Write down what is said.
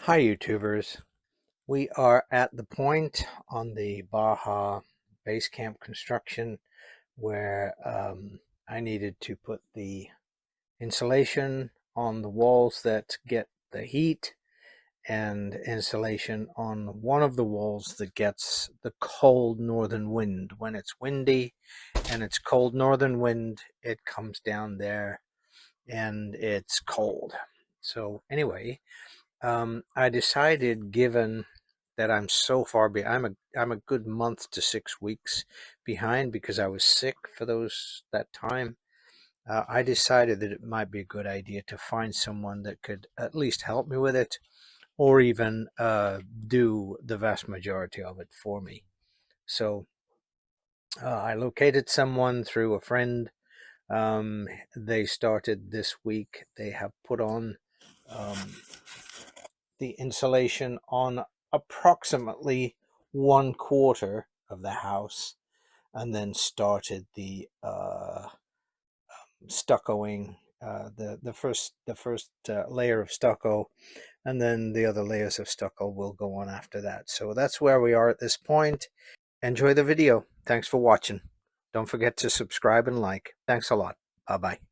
Hi YouTubers. We are at the point on the Baja Base Camp construction where I needed to put the insulation on the walls that get the heat and insulation on one of the walls that gets the cold northern wind. When it's windy and it's cold northern wind, it comes down there and it's cold. So anyway, I decided, given that I'm so far behind, I'm a good month to 6 weeks behind because I was sick for that time. I decided that it might be a good idea to find someone that could at least help me with it, or even do the vast majority of it for me. So I located someone through a friend. They started this week. They have put on um, the insulation on approximately 1/4 of the house, and then started the stuccoing, the first layer of stucco, and then the other layers of stucco will go on after that. So that's where we are at this point. Enjoy the video. Thanks for watching. Don't forget to subscribe and like. Thanks a lot. Bye bye.